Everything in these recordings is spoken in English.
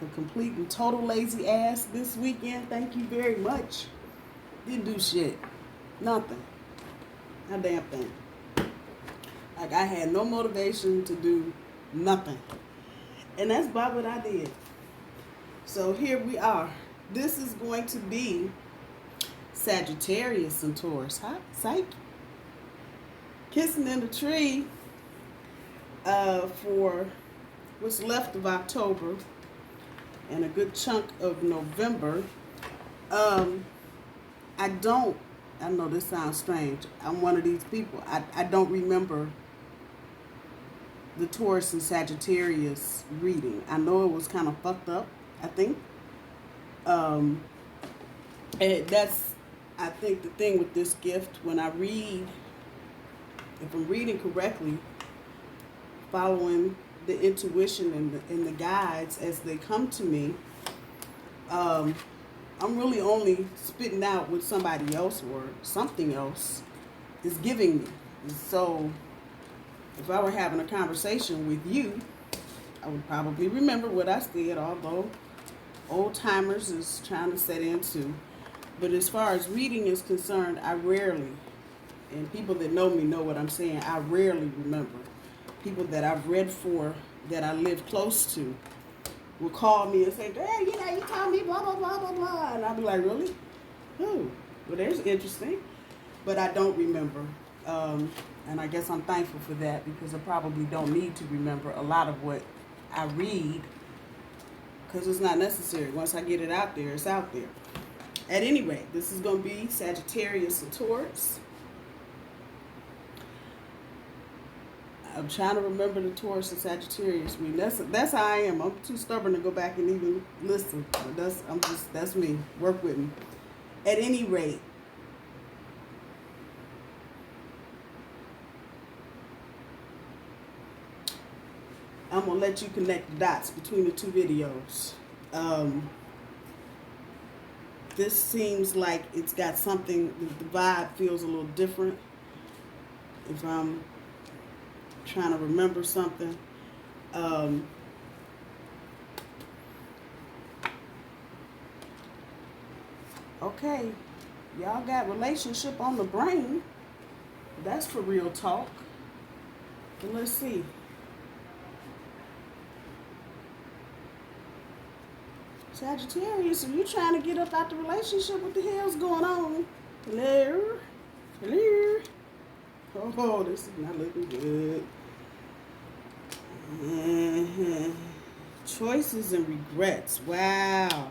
like a complete and total lazy ass this weekend. Thank you very much. Didn't do shit. Nothing. Not a damn thing. Like, I had no motivation to do nothing. And that's about what I did. So here we are. This is going to be Sagittarius and Taurus. Huh? Psych. Kissing in the tree for what's left of October and a good chunk of November. I know this sounds strange. I'm one of these people. I don't remember the Taurus and Sagittarius reading. I know it was kind of fucked up, I think. And that's, I think, the thing with this gift. When I read, if I'm reading correctly, following the intuition and the guides as they come to me, I'm really only spitting out what somebody else or something else is giving me. So if I were having a conversation with you, I would probably remember what I said, although old timers is trying to set in too. But as far as reading is concerned, I rarely, and people that know me know what I'm saying, I rarely remember. People that I've read for, that I live close to, will call me and say, "Hey, you told me blah, blah, blah, blah, blah." And I'll be like, "Really? Who?" Well, there's interesting. But I don't remember. And I guess I'm thankful for that, because I probably don't need to remember a lot of what I read, because it's not necessary. Once I get it out there, it's out there. At any rate, this is going to be Sagittarius and Taurus. I'm trying to remember the Taurus and Sagittarius reading. That's how I am. I'm too stubborn to go back and even listen. That's me. Work with me. At any rate, I'm gonna let you connect the dots between the two videos. This seems like it's got something. The vibe feels a little different. If I'm trying to remember something. Okay, y'all got relationship on the brain. That's for real talk. But let's see. Sagittarius, are you trying to get up out the relationship? What the hell's going on? Hello? Hello? Oh, this is not looking good. Choices and regrets. Wow.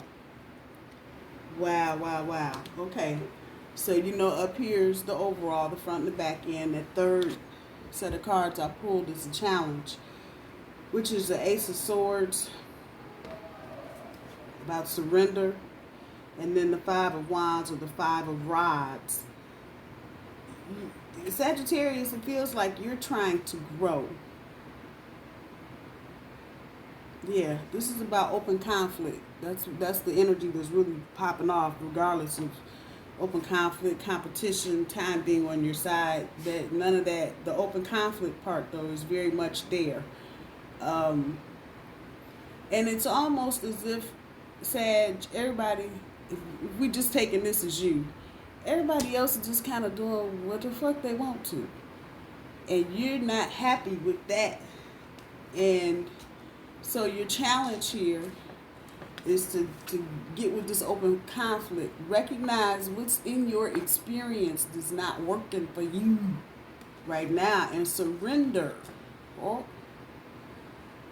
Wow, wow, wow. Okay. So, up here's the overall, the front and the back end. That third set of cards I pulled is a challenge, which is the Ace of Swords, about surrender, and then the Five of Wands, or the Five of Rods. Sagittarius, it feels like you're trying to grow. Yeah, this is about open conflict. That's the energy that's really popping off, regardless of open conflict, competition, time being on your side. That none of that. The open conflict part, though, is very much there. And it's almost as if, Sag, everybody, if we just taking this as you, everybody else is just kind of doing what the fuck they want to. And you're not happy with that. And so your challenge here is to get with this open conflict. Recognize what's in your experience that's not working for you right now, and surrender. Or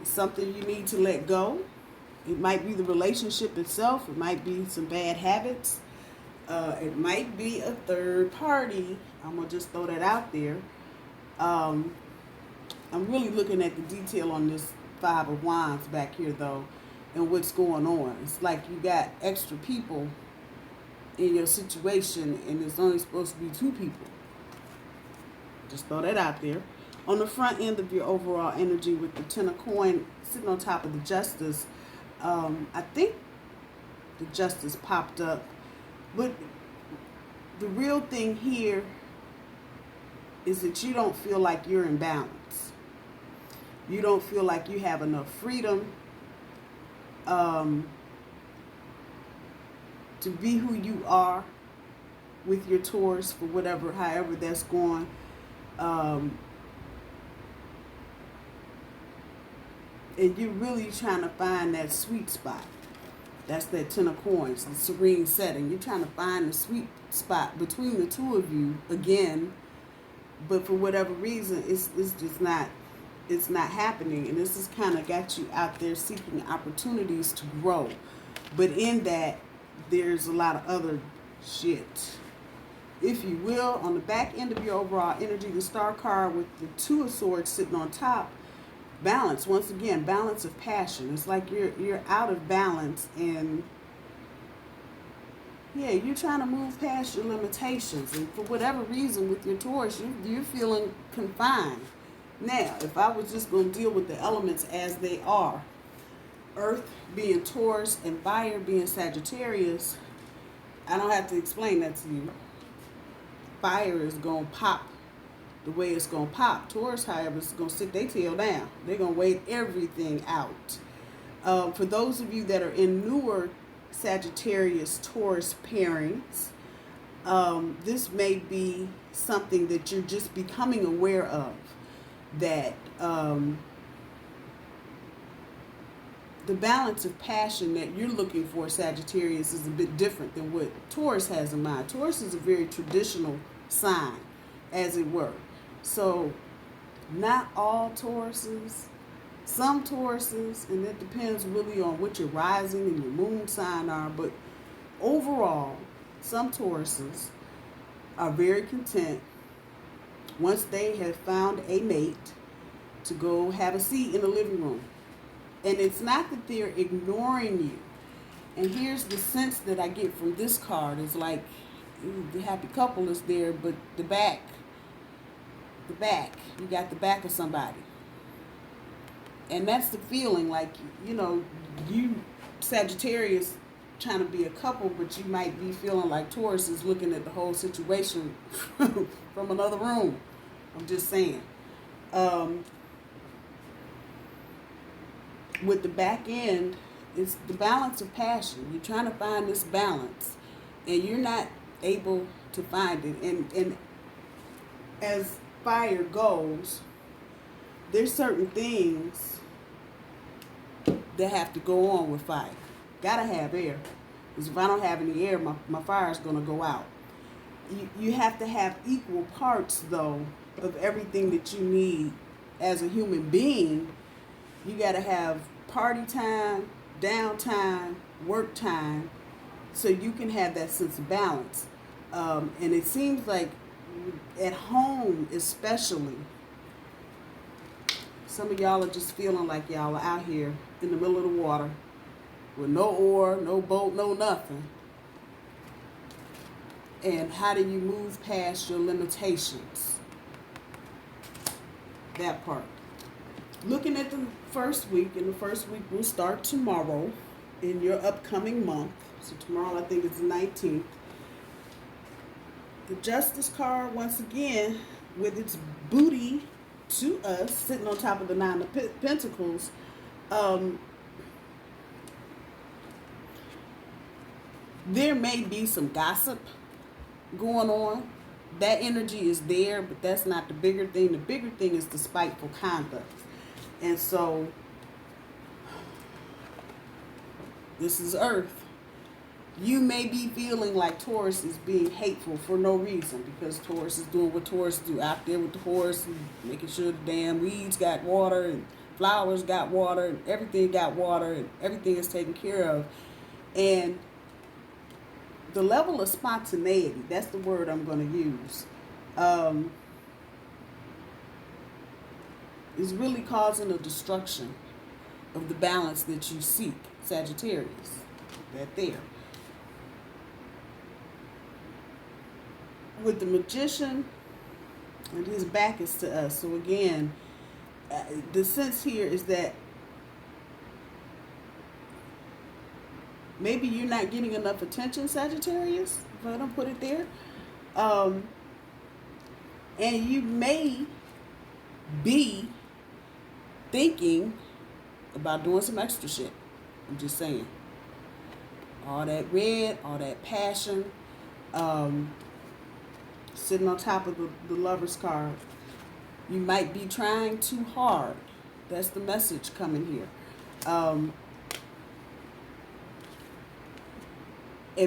it's something you need to let go. It might be the relationship itself. It might be some bad habits. It might be a third party. I'm going to just throw that out there. I'm really looking at the detail on this Five of Wands back here, though, and what's going on. It's like you got extra people in your situation, and it's only supposed to be two people. Just throw that out there. On the front end of your overall energy, with the Ten of Coins sitting on top of the Justice, I think the Justice popped up. But the real thing here is that you don't feel like you're in balance. You don't feel like you have enough freedom. to be who you are with your Taurus for whatever, however that's going. And you're really trying to find that sweet spot. That's that 10 of coins, the serene setting. You're trying to find the sweet spot between the two of you again, but for whatever reason, it's just not, it's not happening. And this has kind of got you out there seeking opportunities to grow. But in that, there's a lot of other shit, if you will. On the back end of your overall energy, the star card with the 2 of swords sitting on top, balance. Once again, balance of passion. It's like you're out of balance, and yeah, you're trying to move past your limitations, and for whatever reason with your Taurus, you're feeling confined. Now, if I was just going to deal with the elements as they are, Earth being Taurus and fire being Sagittarius, I don't have to explain that to you. Fire is going to pop the way it's going to pop. Taurus, however, is going to sit their tail down. They're going to wait everything out. For those of you that are in newer Sagittarius Taurus pairings, this may be something that you're just becoming aware of, that the balance of passion that you're looking for, Sagittarius, is a bit different than what Taurus has in mind. Taurus is a very traditional sign, as it were. So, not all Tauruses, some Tauruses, and it depends really on what your rising and your moon sign are, but overall, some Tauruses are very content once they have found a mate to go have a seat in the living room. And it's not that they're ignoring you. And here's the sense that I get from this card is like the happy couple is there, but the back, you got the back of somebody. And that's the feeling, like, you know, you Sagittarius trying to be a couple, but you might be feeling like Taurus is looking at the whole situation from another room. I'm just saying. With the back end, it's the balance of passion. You're trying to find this balance, and you're not able to find it. And as fire goes, there's certain things that have to go on with fire. Gotta have air. Because if I don't have any air, my fire's gonna go out. You have to have equal parts, though, of everything that you need as a human being. You gotta have party time, downtime, work time, so you can have that sense of balance. And it seems like at home especially, some of y'all are just feeling like y'all are out here in the middle of the water with no oar, no boat, no nothing. And how do you move past your limitations? That part. Looking at the first week, and the first week will start tomorrow in your upcoming month. So tomorrow, I think it's the 19th. The Justice card, once again, with its booty to us, sitting on top of the 9 of Pentacles. There may be some gossip going on. That energy is there, but that's not the bigger thing. The bigger thing is the spiteful conduct. And so, this is Earth. You may be feeling like Taurus is being hateful for no reason, because Taurus is doing what Taurus do out there with the horse, and making sure the damn weeds got water, and flowers got water, and everything got water, and everything is taken care of. And the level of spontaneity, that's the word I'm going to use, is really causing a destruction of the balance that you seek, Sagittarius. That there. With the Magician, and his back is to us. So again, the sense here is that maybe you're not getting enough attention, Sagittarius, if I don't put it there. And you may be thinking about doing some extra shit. I'm just saying. All that red, all that passion, sitting on top of the Lover's card. You might be trying too hard. That's the message coming here. And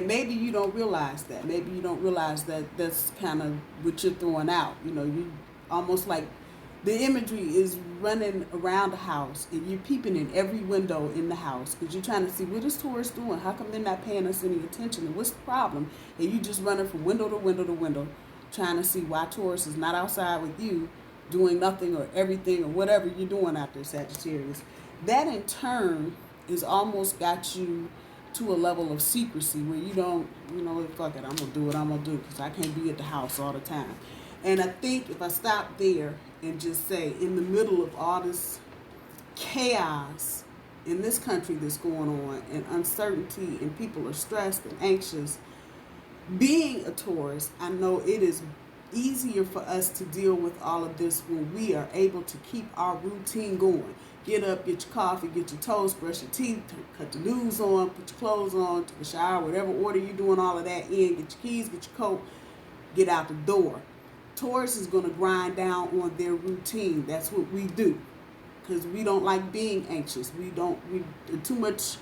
maybe you don't realize that. Maybe you don't realize that that's kind of what you're throwing out. You know, you almost like the imagery is running around the house and you're peeping in every window in the house because you're trying to see what is Taurus doing? How come they're not paying us any attention? And what's the problem? And you just running from window to window to window trying to see why Taurus is not outside with you doing nothing or everything or whatever you're doing out there, Sagittarius. That in turn is almost got you to a level of secrecy where you don't, you know, fuck it, I'm going to do what I'm going to do because I can't be at the house all the time. And I think if I stop there and just say, in the middle of all this chaos in this country that's going on and uncertainty and people are stressed and anxious, being a Taurus, I know it is easier for us to deal with all of this when we are able to keep our routine going. Get up, get your coffee, get your toast, brush your teeth, cut your news on, put your clothes on, take a shower, whatever order you're doing all of that in, get your keys, get your coat, get out the door. Taurus is going to grind down on their routine. That's what we do because we don't like being anxious. We too much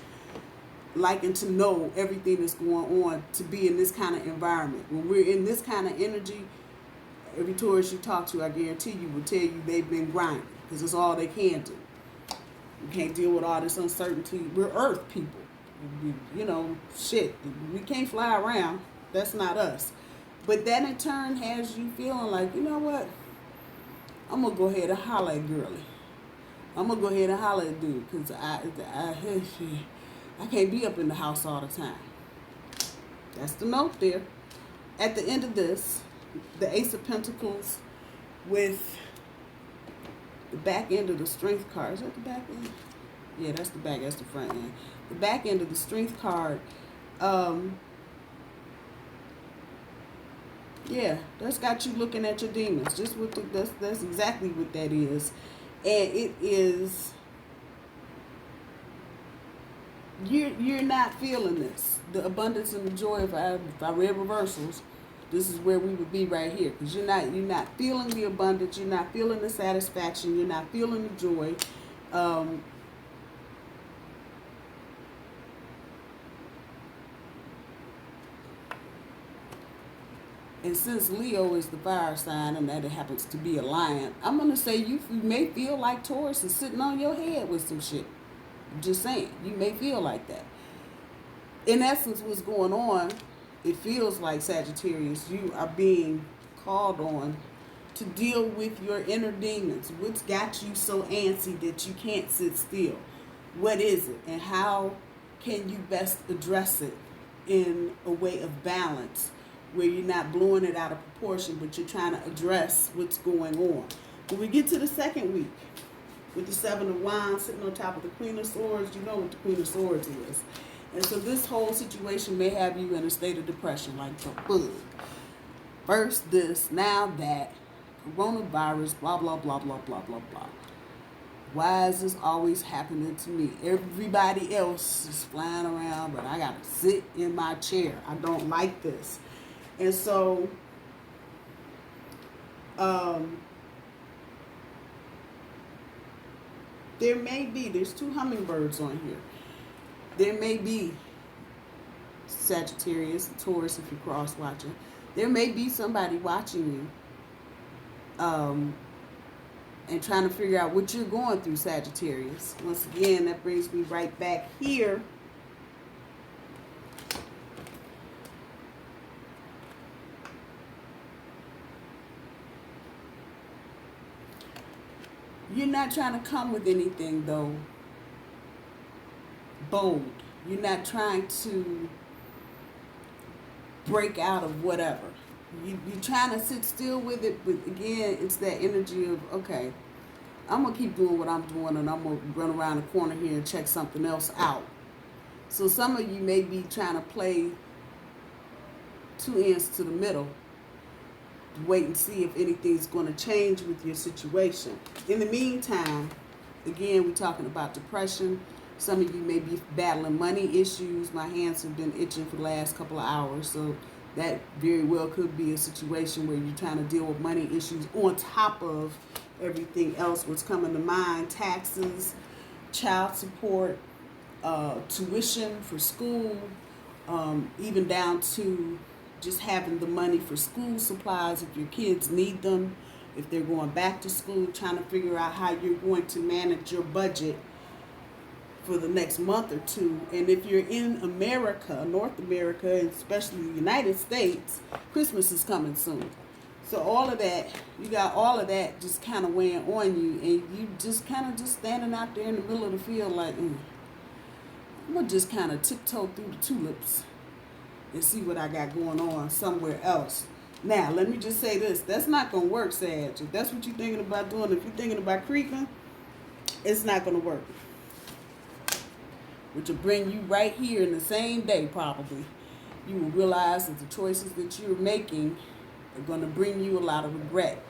liking to know everything that's going on to be in this kind of environment. When we're in this kind of energy, every Taurus you talk to, I guarantee you, will tell you they've been grinding because it's all they can do. You can't deal with all this uncertainty. We're earth people. You know, shit. We can't fly around. That's not us. But that in turn has you feeling like, you know what? I'm going to go ahead and holler at girly. I'm going to go ahead and holler at dude because I can't be up in the house all the time. That's the note there. At the end of this, the Ace of Pentacles with the back end of the Strength card. Is that the back end? Yeah, that's the back. That's the front end. The back end of the Strength card. Yeah, that's got you looking at your demons. Just with that's exactly what that is. And it is, you're not feeling this. The abundance and the joy, if I read reversals, this is where we would be right here. Because you're not feeling the abundance, you're not feeling the satisfaction, you're not feeling the joy. And since Leo is the fire sign and that it happens to be a lion, I'm going to say you may feel like Taurus is sitting on your head with some shit. I'm just saying, you may feel like that. In essence, what's going on, it feels like, Sagittarius, you are being called on to deal with your inner demons. What's got you so antsy that you can't sit still? What is it? And how can you best address it in a way of balance, where you're not blowing it out of proportion, but you're trying to address what's going on? When we get to the second week, with the Seven of Wands sitting on top of the Queen of Swords, you know what the Queen of Swords is. And so this whole situation may have you in a state of depression, like the bug. First this, now that, coronavirus, blah, blah, blah, blah, blah, blah, blah. Why is this always happening to me? Everybody else is flying around, but I got to sit in my chair. I don't like this. And so, there's two hummingbirds on here. There may be, Sagittarius, Taurus, if you're cross-watching, there may be somebody watching you and trying to figure out what you're going through, Sagittarius. Once again, that brings me right back here. You're not trying to come with anything, though, bold. You're not trying to break out of whatever. You're trying to sit still with it, but again, it's that energy of, okay, I'm going to keep doing what I'm doing, and I'm going to run around the corner here and check something else out. So some of you may be trying to play two ends to the middle, wait and see if anything's going to change with your situation. In the meantime, again, we're talking about depression, Some of you may be battling money issues. My hands have been itching for the last couple of hours, so that very well could be a situation where you're trying to deal with money issues on top of everything else. What's coming to mind: taxes, child support, tuition for school, even down to just having the money for school supplies if your kids need them, if they're going back to school, trying to figure out how you're going to manage your budget for the next month or two. And if you're in America, North America, and especially the United States, Christmas is coming soon. So all of that, you got all of that just kind of weighing on you, and you just kind of just standing out there in the middle of the field like, I'm going to just kind of tiptoe through the tulips and see what I got going on somewhere else. Now, let me just say this. That's not going to work, Sag. If that's what you're thinking about doing, if you're thinking about creeping, it's not going to work. Which will bring you right here in the same day, probably. You will realize that the choices that you're making are going to bring you a lot of regret.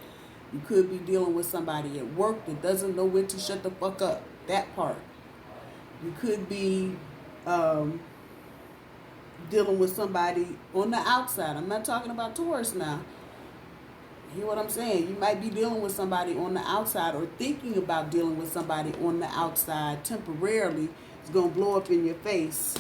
You could be dealing with somebody at work that doesn't know when to shut the fuck up. That part. You could be dealing with somebody on the outside. I'm not talking about Taurus now. Hear what I'm saying? You might be dealing with somebody on the outside, or thinking about dealing with somebody on the outside temporarily. It's going to blow up in your face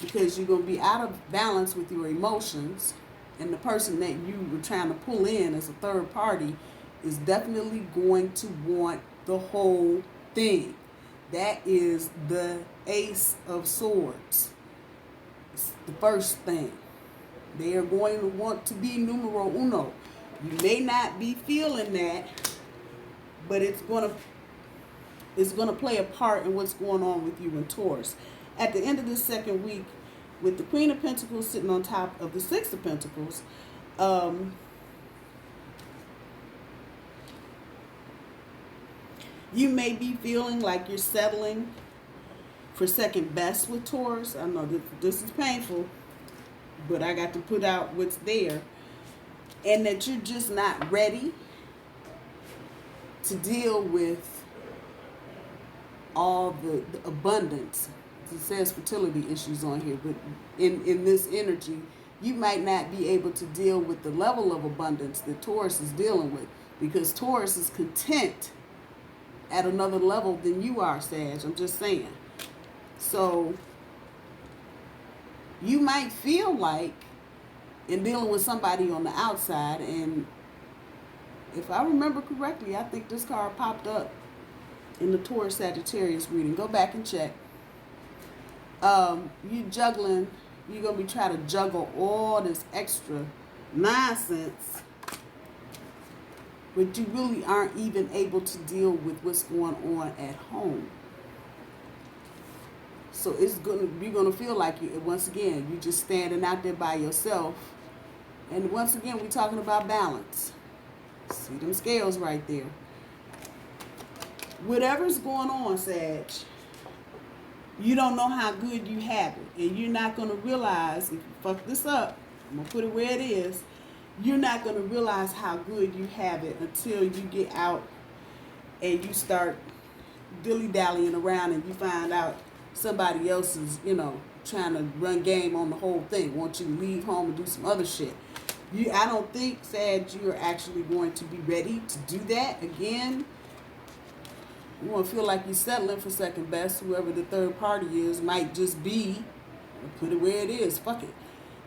because you're going to be out of balance with your emotions, and the person that you were trying to pull in as a third party is definitely going to want the whole thing. That is the Ace of Swords. It's the first thing. They are going to want to be numero uno. You may not be feeling that, but it's going to play a part in what's going on with you in Taurus. At the end of this second week, with the Queen of Pentacles sitting on top of the Six of Pentacles, you may be feeling like you're settling for second best with Taurus. I know that this is painful, but I got to put out what's there. And that you're just not ready to deal with all the abundance. It says fertility issues on here, but in this energy, you might not be able to deal with the level of abundance that Taurus is dealing with, because Taurus is content at another level than you are, Sag. I'm just saying. So you might feel like in dealing with somebody on the outside, and if I remember correctly, I think this card popped up in the Taurus Sagittarius reading. Go back and check. You juggling, you're going to be trying to juggle all this extra nonsense, but you really aren't even able to deal with what's going on at home. So you're going to feel like, once again, you're just standing out there by yourself. And once again, we're talking about balance. See them scales right there. Whatever's going on, Sag, you don't know how good you have it. And you're not going to realize, if you fuck this up, I'm going to put it where it is, you're not going to realize how good you have it until you get out and you start dilly-dallying around and you find out somebody else is, trying to run game on the whole thing. Want you to leave home and do some other shit. I don't think, Sag, you're actually going to be ready to do that again. You won't feel like you're settling for second best. Whoever the third party is might just be, put it where it is, fuck it,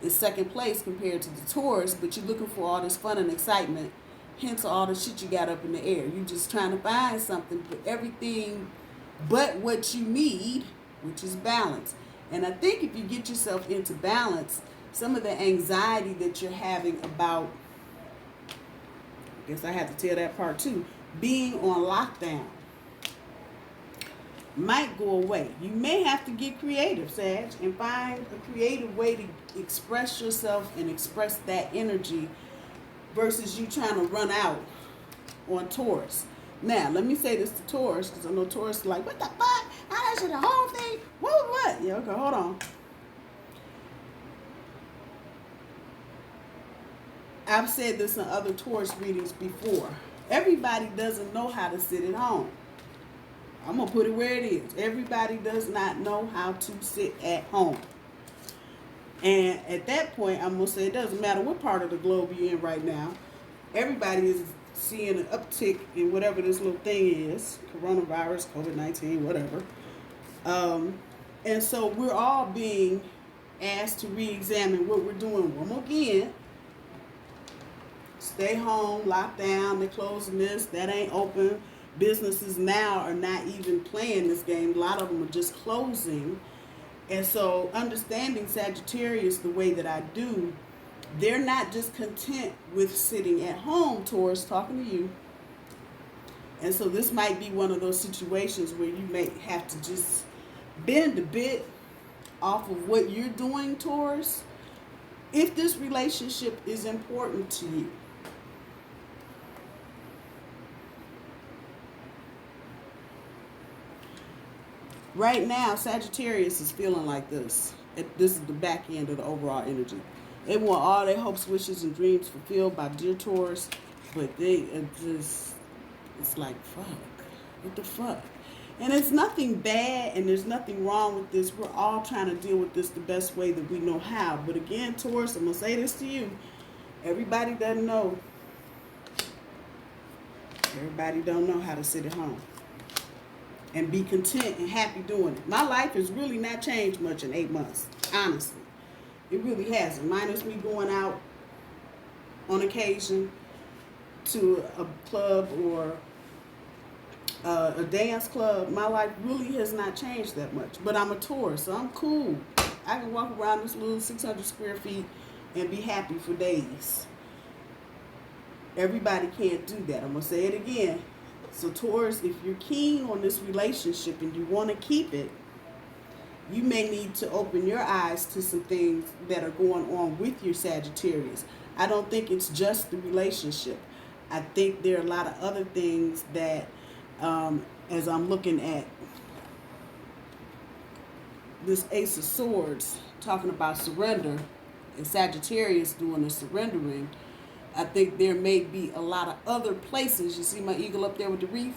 in second place compared to the Taurus, but you're looking for all this fun and excitement, hence all the shit you got up in the air. You're just trying to find something for everything but what you need, which is balance. And I think if you get yourself into balance, some of the anxiety that you're having about, I guess I have to tell that part too, being on lockdown might go away. You may have to get creative, Sag, and find a creative way to express yourself and express that energy versus you trying to run out on Taurus. Now, let me say this to Taurus, because I know Taurus is like, what the fuck? I should the whole thing. What? Yeah, okay, hold on. I've said this in other Taurus readings before. Everybody doesn't know how to sit at home. I'm going to put it where it is. Everybody does not know how to sit at home. And at that point, I'm going to say it doesn't matter what part of the globe you're in right now. Everybody is seeing an uptick in whatever this little thing is. Coronavirus, COVID-19, whatever. And so we're all being asked to re-examine what we're doing. One more again. Stay home, lock down, they're closing this, that ain't open. Businesses now are not even playing this game. A lot of them are just closing. And so understanding Sagittarius the way that I do, they're not just content with sitting at home, Taurus, talking to you. And so this might be one of those situations where you may have to just bend a bit off of what you're doing, Taurus, if this relationship is important to you. Right now, Sagittarius is feeling like this. This is the back end of the overall energy. They want all their hopes, wishes, and dreams fulfilled by dear Taurus, but they just, it's like, fuck, what the fuck? And it's nothing bad, and there's nothing wrong with this. We're all trying to deal with this the best way that we know how. But again, Taurus, I'm going to say this to you. Everybody doesn't know. Everybody don't know how to sit at home and be content and happy doing it. My life has really not changed much in 8 months, honestly. It really hasn't. Minus me going out on occasion to a club or a dance club. My life really has not changed that much. But I'm a Taurus, so I'm cool. I can walk around this little 600 square feet and be happy for days. Everybody can't do that. I'm going to say it again. So Taurus, if you're keen on this relationship and you want to keep it, you may need to open your eyes to some things that are going on with your Sagittarius. I don't think it's just the relationship. I think there are a lot of other things that, as I'm looking at this Ace of Swords, talking about surrender, and Sagittarius doing the surrendering, I think there may be a lot of other places. You see my eagle up there with the reef?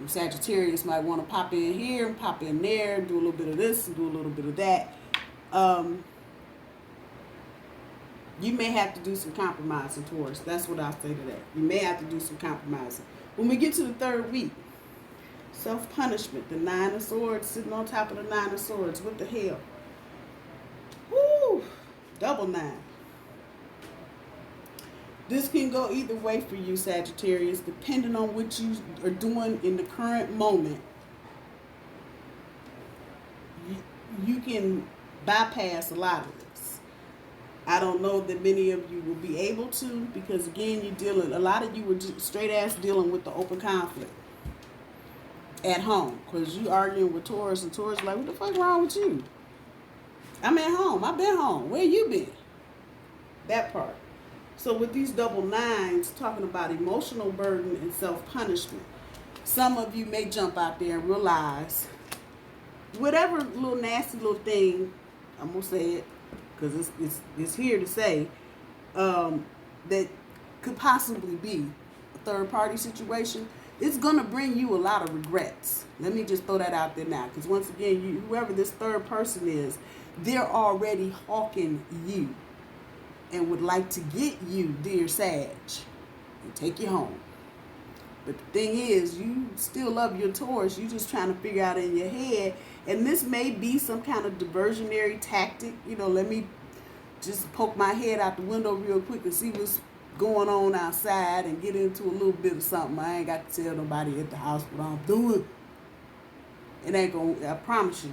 Sagittarius might want to pop in here and pop in there, do a little bit of this and do a little bit of that. You may have to do some compromising, Taurus. That's what I'll say to that. You may have to do some compromising. When we get to the third week, self-punishment, the Nine of Swords, sitting on top of the Nine of Swords. What the hell? Woo! Double nine. This can go either way for you, Sagittarius, depending on what you are doing in the current moment. You can bypass a lot of this. I don't know that many of you will be able to, because again, a lot of you were just straight ass dealing with the open conflict at home, because you arguing with Taurus, and Taurus like, what the fuck wrong with you? I'm at home. I've been home. Where you been? That part. So with these double nines, talking about emotional burden and self-punishment, some of you may jump out there and realize whatever little nasty little thing, I'm going to say it because it's here to say, that could possibly be a third-party situation, it's going to bring you a lot of regrets. Let me just throw that out there now, because once again, whoever this third person is, they're already hawking you and would like to get you, dear Sag, and take you home. But the thing is, you still love your Taurus. You're just trying to figure out in your head, and this may be some kind of diversionary tactic. You know, let me just poke my head out the window real quick and see what's going on outside and get into a little bit of something. I ain't got to tell nobody at the house what I'm doing. It ain't gonna, I promise you.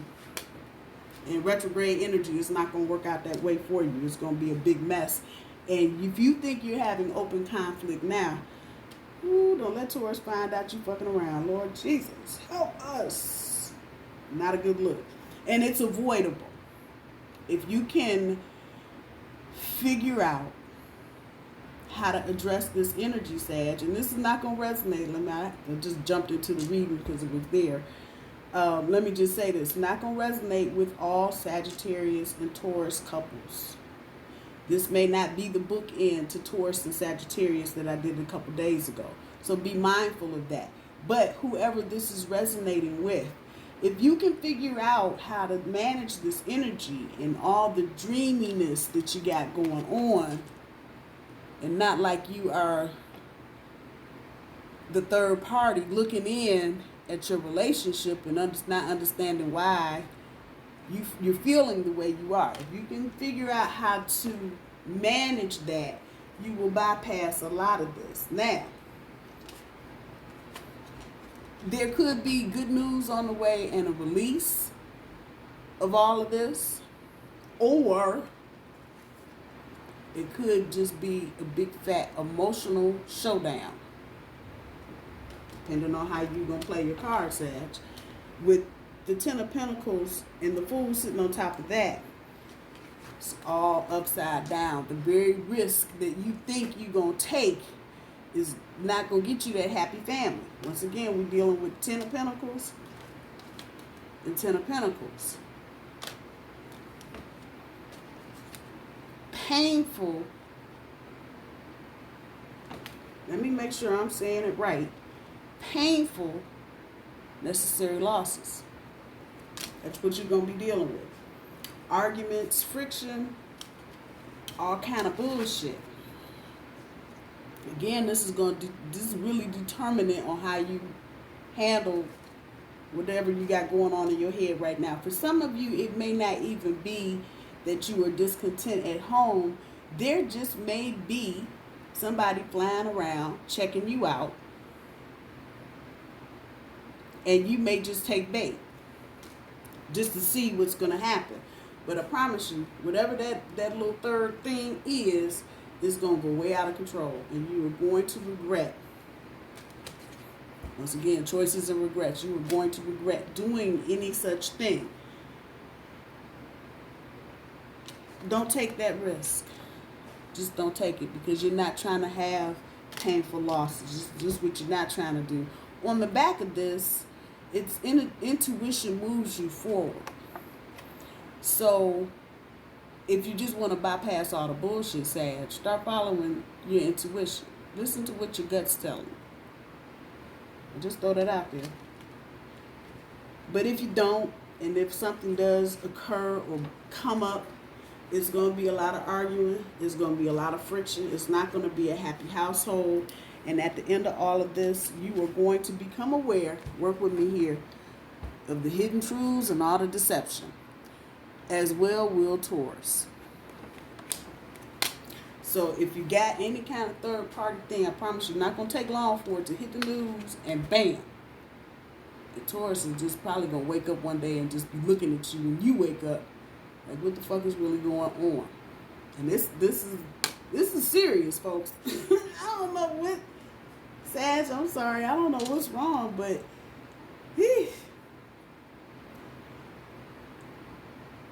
In retrograde energy, it's not going to work out that way for you. It's going to be a big mess. And if you think you're having open conflict now, don't let Taurus find out you fucking around. Lord Jesus, help us. Not a good look. And it's avoidable. If you can figure out how to address this energy, Sag, and this is not going to resonate. I just jumped into the reading because it was there. Let me just say this, not going to resonate with all Sagittarius and Taurus couples. This may not be the bookend to Taurus and Sagittarius that I did a couple days ago. So be mindful of that. but whoever this is resonating with, if you can figure out how to manage this energy and all the dreaminess that you got going on, and not like you are the third party looking in at your relationship and not understanding why you're feeling the way you are. If you can figure out how to manage that, you will bypass a lot of this. Now, there could be good news on the way and a release of all of this, or it could just be a big fat emotional showdown, depending on how you're going to play your cards, Sag. With the Ten of Pentacles and the Fool sitting on top of that, it's all upside down. The very risk that you think you're going to take is not going to get you that happy family. Once again, we're dealing with Ten of Pentacles and Ten of Pentacles. Painful. Let me make sure I'm saying it right. Painful, necessary losses. That's what you're going to be dealing with. Arguments, friction, all kind of bullshit. Again, this is really determinant on how you handle whatever you got going on in your head right now. For some of you, it may not even be that you are discontent at home. There just may be somebody flying around checking you out, and you may just take bait just to see what's going to happen. But I promise you, whatever that little third thing is going to go way out of control, and you are going to regret. Once again, choices and regrets. You are going to regret doing any such thing. Don't take that risk. Just don't take it, because you're not trying to have painful losses. Just what you're not trying to do. On the back of this, it's intuition moves you forward. So if you just want to bypass all the bullshit, Sag, start following your intuition. Listen to what your gut's telling you. I'll just throw that out there. But if you don't, and if something does occur or come up, it's going to be a lot of arguing. It's going to be a lot of friction. It's not going to be a happy household. And at the end of all of this, you are going to become aware, work with me here, of the hidden truths and all the deception. As well will Taurus. So if you got any kind of third party thing, I promise you, not going to take long for it to hit the news and bam. The Taurus is just probably going to wake up one day and just be looking at you when you wake up. Like, what the fuck is really going on? And this is serious, folks. I don't know what, Sag, I'm sorry. I don't know what's wrong, but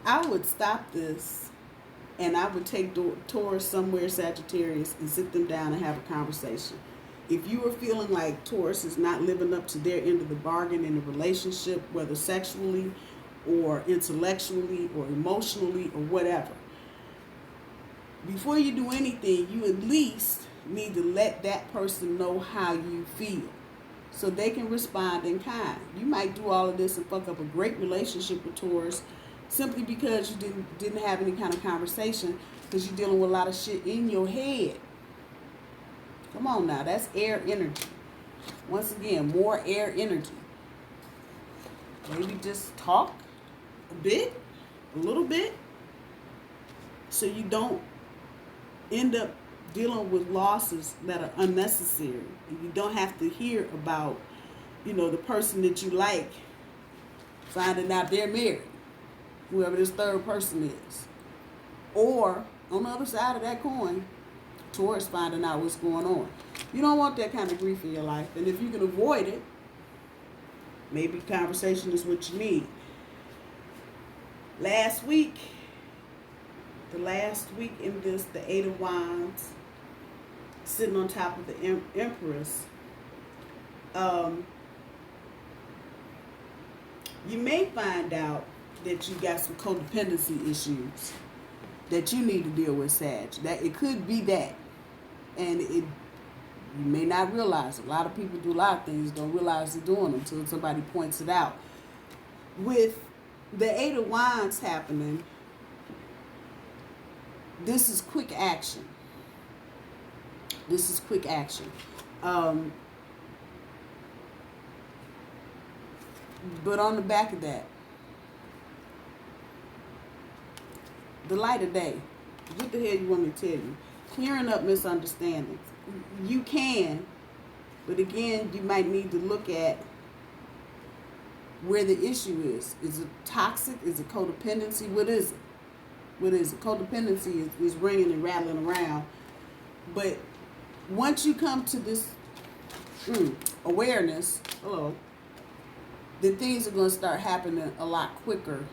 I would stop this, and I would take Taurus somewhere, Sagittarius, and sit them down and have a conversation. If you are feeling like Taurus is not living up to their end of the bargain in a relationship, whether sexually or intellectually or emotionally or whatever, before you do anything, you at least need to let that person know how you feel so they can respond in kind. You might do all of this and fuck up a great relationship with Taurus simply because you didn't have any kind of conversation, because you're dealing with a lot of shit in your head. Come on now, that's air energy. Once again, more air energy. Maybe just talk a little bit, so you don't end up dealing with losses that are unnecessary. And you don't have to hear about, the person that you like finding out they're married, whoever this third person is. Or, on the other side of that coin, Taurus finding out what's going on. You don't want that kind of grief in your life. And if you can avoid it, maybe conversation is what you need. Last week in this, the Eight of Wands, sitting on top of the Empress, you may find out that you got some codependency issues that you need to deal with, Sag. That it could be that, and You may not realize. A lot of people do a lot of things, don't realize they're doing them until somebody points it out. With the Eight of Wands happening, this is quick action. This is quick action. But on the back of that, the light of day. What the hell you want me to tell you? Clearing up misunderstandings. You can, but again, you might need to look at where the issue is. Is it toxic? Is it codependency? What is it? What is it? Codependency is ringing and rattling around. But once you come to this awareness, then things are going to start happening a lot quicker.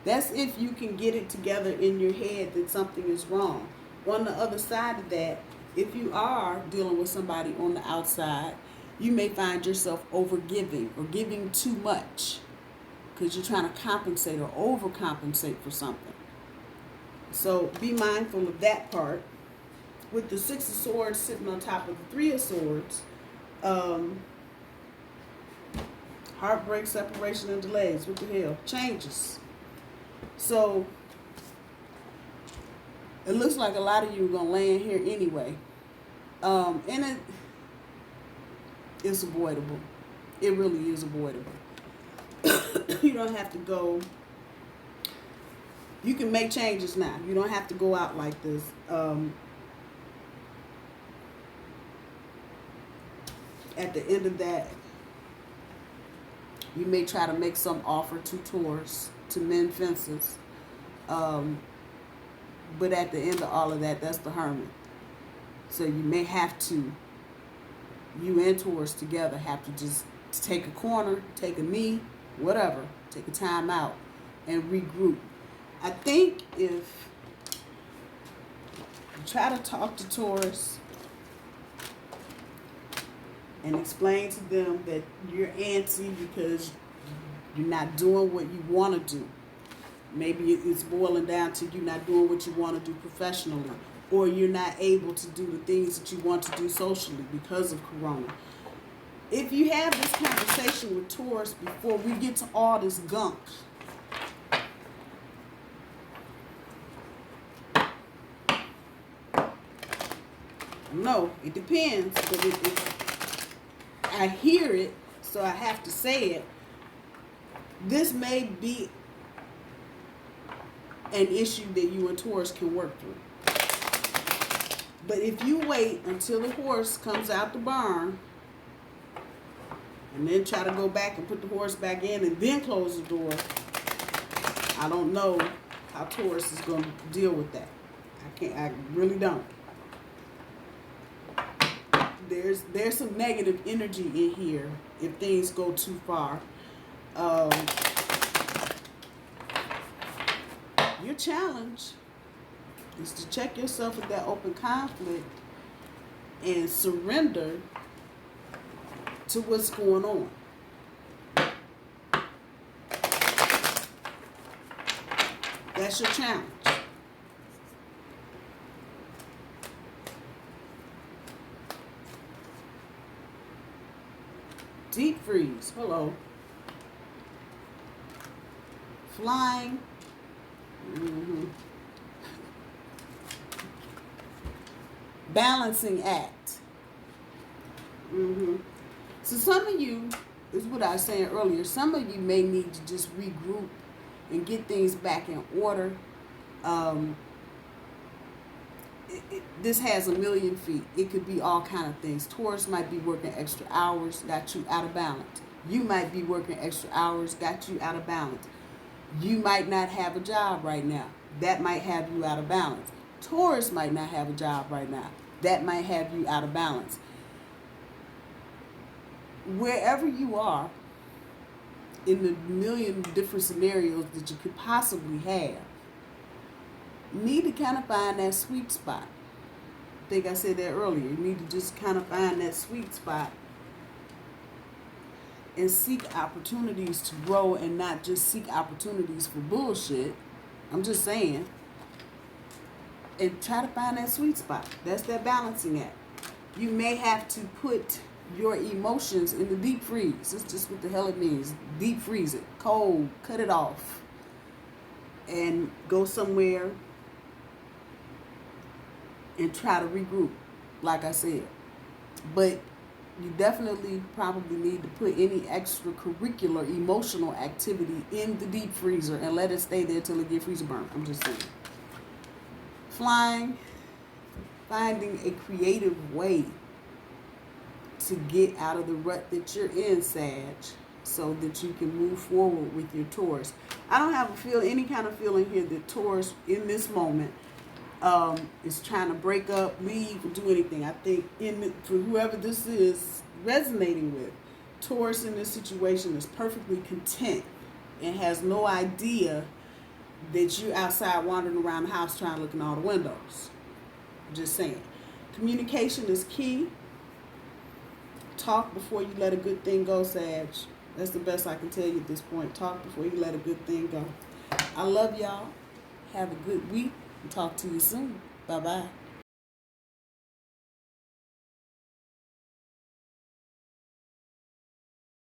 That's if you can get it together in your head that something is wrong. On the other side of that, if you are dealing with somebody on the outside, you may find yourself overgiving or giving too much because you're trying to compensate or overcompensate for something. So be mindful of that part. With the Six of Swords sitting on top of the Three of Swords, heartbreak, separation, and delays. What the hell? Changes. So it looks like a lot of you are going to land here anyway. And it's avoidable. It really is avoidable. You don't have to go. You can make changes now. You don't have to go out like this. At the end of that, you may try to make some offer to Taurus to mend fences. But at the end of all of that, that's the Hermit. So you may have to, you and Taurus together have to just take a corner, take a knee, whatever, take a time out and regroup. I think if you try to talk to Taurus and explain to them that you're antsy because you're not doing what you want to do. Maybe it's boiling down to you not doing what you want to do professionally, or you're not able to do the things that you want to do socially because of Corona. If you have this conversation with Taurus before we get to all this gunk, no, it depends, but I hear it, so I have to say it. This may be an issue that you and Taurus can work through. But if you wait until the horse comes out the barn and then try to go back and put the horse back in and then close the door, I don't know how Taurus is going to deal with that. I really don't. There's some negative energy in here if things go too far. Your challenge is to check yourself with that open conflict and surrender to what's going on. That's your challenge. Deep freeze. Hello. Flying. Balancing act. So some of you, is what I was saying earlier, some of you may need to just regroup and get things back in order. This has a million feet. It could be all kind of things. Taurus might be working extra hours, got you out of balance. You might be working extra hours, got you out of balance. You might not have a job right now. That might have you out of balance. Taurus might not have a job right now. That might have you out of balance. Wherever you are, in the million different scenarios that you could possibly have, you need to kind of find that sweet spot. I think I said that earlier. You need to just kind of find that sweet spot and seek opportunities to grow and not just seek opportunities for bullshit. I'm just saying. And try to find that sweet spot. That's that balancing act. You may have to put your emotions in the deep freeze. That's just what the hell it means. Deep freeze it. Cold. Cut it off. And go somewhere and try to regroup, like I said. But you definitely probably need to put any extracurricular emotional activity in the deep freezer and let it stay there till it get freezer burnt. I'm just saying. Flying, finding a creative way to get out of the rut that you're in, Sag, so that you can move forward with your Taurus. I don't have any kind of feeling here that Taurus in this moment is trying to break up, leave, or do anything. I think for whoever this is resonating with, Taurus in this situation is perfectly content and has no idea that you're outside wandering around the house trying to look in all the windows. Just saying. Communication is key. Talk before you let a good thing go, Sag. That's the best I can tell you at this point. Talk before you let a good thing go. I love y'all. Have a good week. Talk to you soon. Bye-bye.